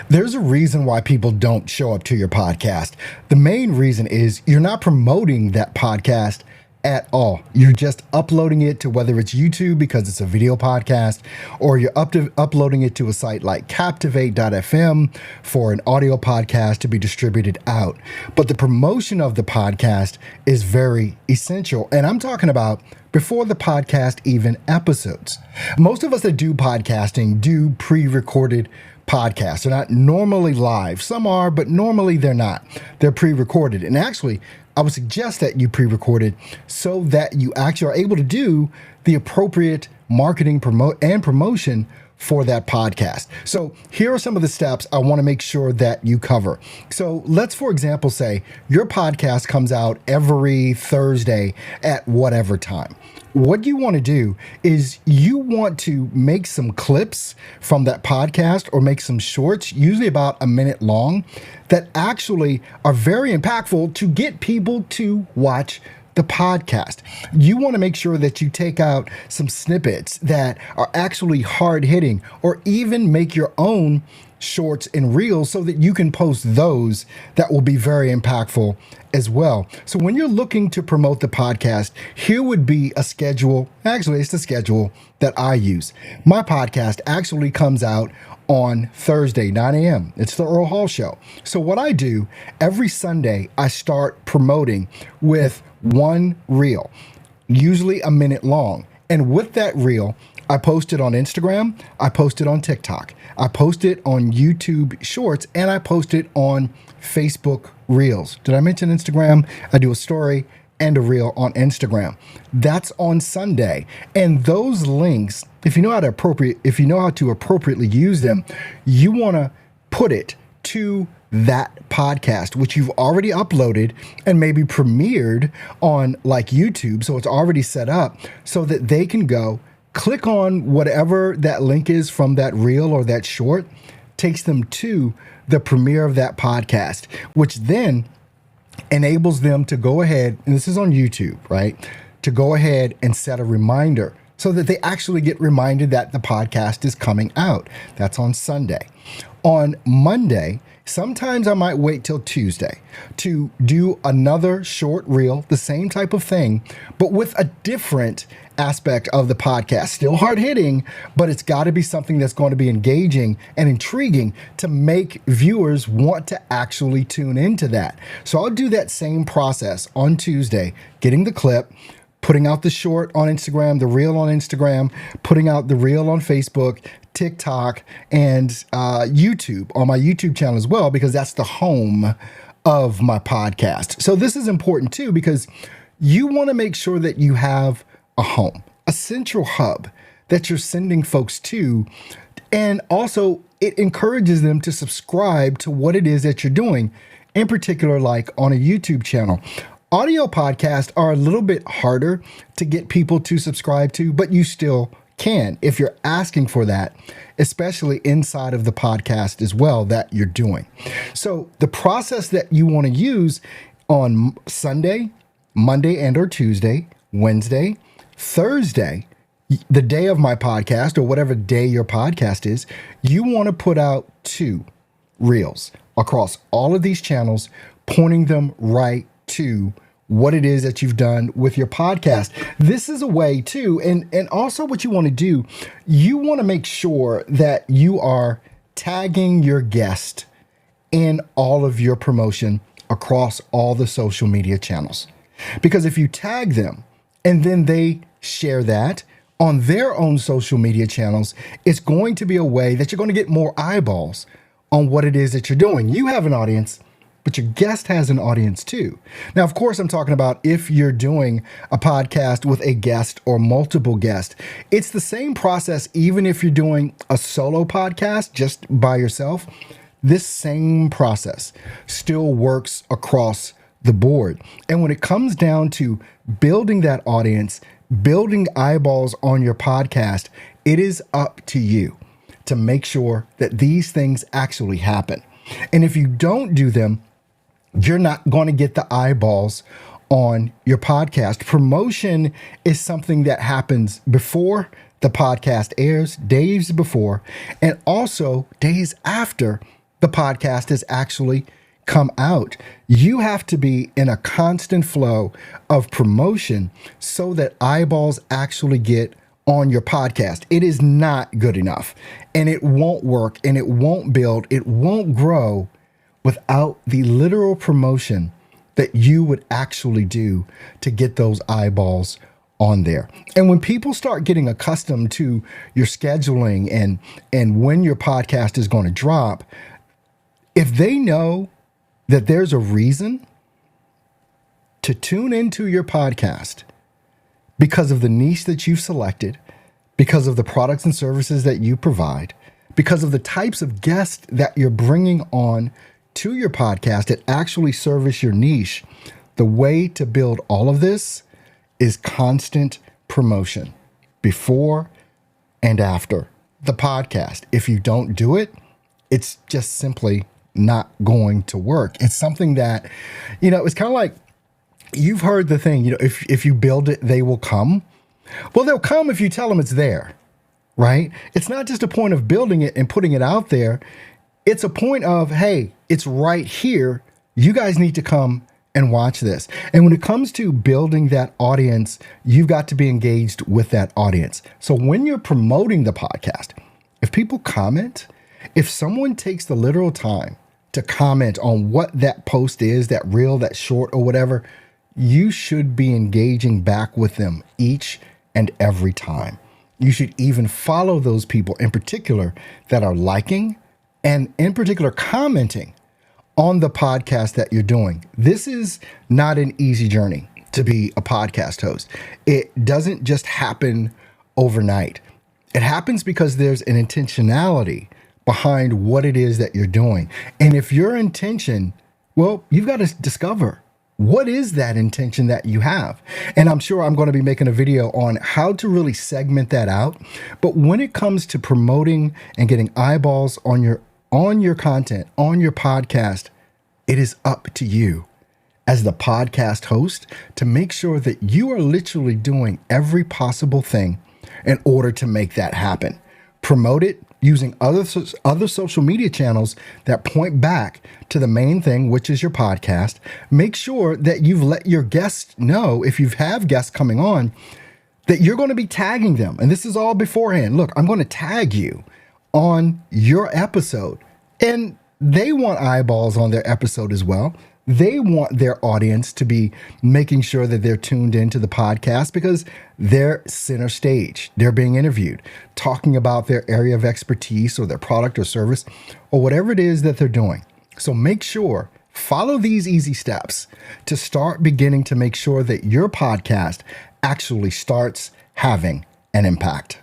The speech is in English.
There's a reason why people don't show up to your podcast. The main reason is you're not promoting that podcast at all. You're just uploading it to whether it's YouTube because it's a video podcast, or you're uploading it to a site like Captivate.fm for an audio podcast to be distributed out. But the promotion of the podcast is very essential. And I'm talking about before the podcast even episodes. Most of us that do podcasting do pre-recorded podcasts. They're not normally live. Some are, but normally they're not. They're pre-recorded. And actually, I would suggest that you pre-recorded so that you actually are able to do the appropriate marketing promotion for that podcast. So here are some of the steps I want to make sure that you cover. So let's, for example, say your podcast comes out every Thursday at whatever time. What you want to do is you want to make some clips from that podcast or make some shorts, usually about a minute long, that actually are very impactful to get people to watch the podcast. You want to make sure that you take out some snippets that are actually hard hitting, or even make your own shorts and reels so that you can post those that will be very impactful as well. So when you're looking to promote the podcast, here would be a schedule. Actually, it's the schedule that I use. My podcast actually comes out on Thursday, 9 a.m. It's the Earl Hall Show. So what I do every Sunday, I start promoting with one reel, usually a minute long. And with that reel, I post it on Instagram, I post it on TikTok, I post it on YouTube Shorts, and I post it on Facebook Reels. Did I mention Instagram? I do a story and a reel on Instagram. That's on Sunday. And those links, if you know how to appropriately use them, you want to put it to that podcast, which you've already uploaded and maybe premiered on like YouTube. So it's already set up so that they can go click on whatever that link is from that reel or that short, takes them to the premiere of that podcast, which then enables them to go ahead, and this is on YouTube, right? To go ahead and set a reminder so that they actually get reminded that the podcast is coming out. That's on Sunday. On Monday, sometimes I might wait till Tuesday to do another short reel, the same type of thing, but with a different aspect of the podcast. Still hard hitting, but it's got to be something that's going to be engaging and intriguing to make viewers want to actually tune into that. So I'll do that same process on Tuesday, getting the clip, putting out the short on Instagram, the reel on Instagram, putting out the reel on Facebook, TikTok, and YouTube, on my YouTube channel as well, because that's the home of my podcast. So this is important too, because you want to make sure that you have a home, a central hub that you're sending folks to. And also it encourages them to subscribe to what it is that you're doing, in particular, like on a YouTube channel. Audio podcasts are a little bit harder to get people to subscribe to, but you still can if you're asking for that, especially inside of the podcast as well that you're doing. So the process that you want to use on Sunday, Monday and or Tuesday, Wednesday, Thursday, the day of my podcast or whatever day your podcast is, you want to put out 2 reels across all of these channels, pointing them right to what it is that you've done with your podcast. This is a way too, and also what you want to do, you want to make sure that you are tagging your guest in all of your promotion across all the social media channels. Because if you tag them and then they share that on their own social media channels, it's going to be a way that you're going to get more eyeballs on what it is that you're doing. You have an audience, but your guest has an audience too. Now, of course, I'm talking about if you're doing a podcast with a guest or multiple guests. It's the same process even if you're doing a solo podcast just by yourself. This same process still works across the board. And when it comes down to building that audience, building eyeballs on your podcast, it is up to you to make sure that these things actually happen. And if you don't do them, you're not going to get the eyeballs on your podcast. Promotion is something that happens before the podcast airs, days before, and also days after the podcast has actually come out. You have to be in a constant flow of promotion so that eyeballs actually get on your podcast. It is not good enough, and it won't work, and it won't build, it won't grow without the literal promotion that you would actually do to get those eyeballs on there. And when people start getting accustomed to your scheduling and when your podcast is going to drop, if they know that there's a reason to tune into your podcast because of the niche that you've selected, because of the products and services that you provide, because of the types of guests that you're bringing on to your podcast that actually service your niche, the way to build all of this is constant promotion before and after the podcast. If you don't do it, it's just simply not going to work. It's something that, it's kind of like, you've heard the thing, if you build it, they will come. Well, they'll come if you tell them it's there, right? It's not just a point of building it and putting it out there. It's a point of, hey, it's right here. You guys need to come and watch this. And when it comes to building that audience, you've got to be engaged with that audience. So when you're promoting the podcast, if people comment, if someone takes the literal time to comment on what that post is, that reel, that short or whatever, you should be engaging back with them each and every time. You should even follow those people in particular that are liking and in particular commenting on the podcast that you're doing. This is not an easy journey to be a podcast host. It doesn't just happen overnight. It happens because there's an intentionality behind what it is that you're doing. And if your intention, well, you've got to discover what is that intention that you have. And I'm sure I'm going to be making a video on how to really segment that out. But when it comes to promoting and getting eyeballs on your content, on your podcast, it is up to you as the podcast host to make sure that you are literally doing every possible thing in order to make that happen. Promote it using other social media channels that point back to the main thing, which is your podcast. Make sure that you've let your guests know, if you have guests coming on, that you're going to be tagging them. And this is all beforehand. Look, I'm going to tag you on your episode. And they want eyeballs on their episode as well. They want their audience to be making sure that they're tuned into the podcast because they're center stage. They're being interviewed, talking about their area of expertise or their product or service or whatever it is that they're doing. So make sure, follow these easy steps to start beginning to make sure that your podcast actually starts having an impact.